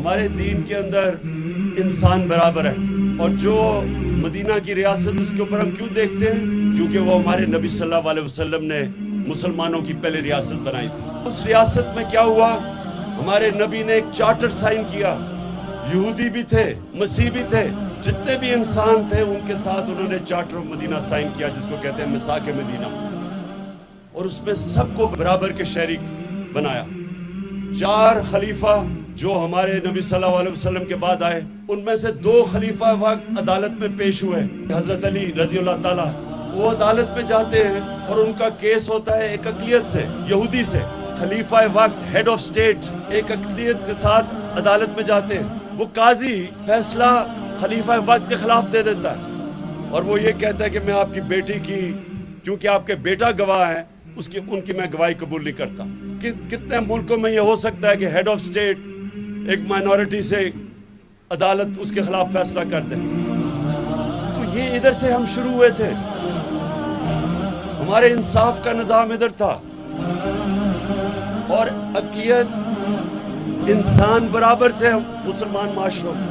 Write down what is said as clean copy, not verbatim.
ہمارے دین کے اندر انسان برابر ہے، اور جو مدینہ کی ریاست اس کے اوپر ہم کیوں دیکھتے ہیں؟ کیونکہ وہ ہمارے نبی صلی اللہ علیہ وسلم نے مسلمانوں کی پہلے ریاست بنائی تھی۔ اس ریاست میں کیا ہوا؟ ہمارے نبی نے ایک چارٹر سائن کیا، یہودی بھی تھے، مسیح بھی تھے، جتنے بھی انسان تھے ان کے ساتھ انہوں نے چارٹر آف مدینہ سائن کیا، جس کو کہتے ہیں میثاق مدینہ، اور اس میں سب کو برابر کے شریک بنایا۔ 4 خلیفہ جو ہمارے نبی صلی اللہ علیہ وسلم کے بعد آئے، ان میں سے 2 خلیفہ وقت عدالت میں پیش ہوئے۔ حضرت علی رضی اللہ تعالیٰ وہ عدالت میں جاتے ہیں اور ان کا کیس ہوتا ہے ایک اقلیت سے، یہودی سے۔ خلیفہ وقت ہیڈ آف سٹیٹ ایک اقلیت کے ساتھ عدالت میں جاتے ہیں، وہ قاضی فیصلہ خلیفہ وقت کے خلاف دے دیتا ہے، اور وہ یہ کہتا ہے کہ میں آپ کی بیٹی کی، کیونکہ آپ کے بیٹا گواہ ہیں، ان کی میں گواہی قبول نہیں کرتا۔ کتنے ملکوں میں یہ ہو سکتا ہے کہ ہیڈ آف سٹیٹ ایک مائنورٹی سے عدالت اس کے خلاف فیصلہ کر دے؟ تو یہ ادھر سے ہم شروع ہوئے تھے، ہمارے انصاف کا نظام ادھر تھا، اور اقلیت انسان برابر تھے مسلمان معاشروں میں۔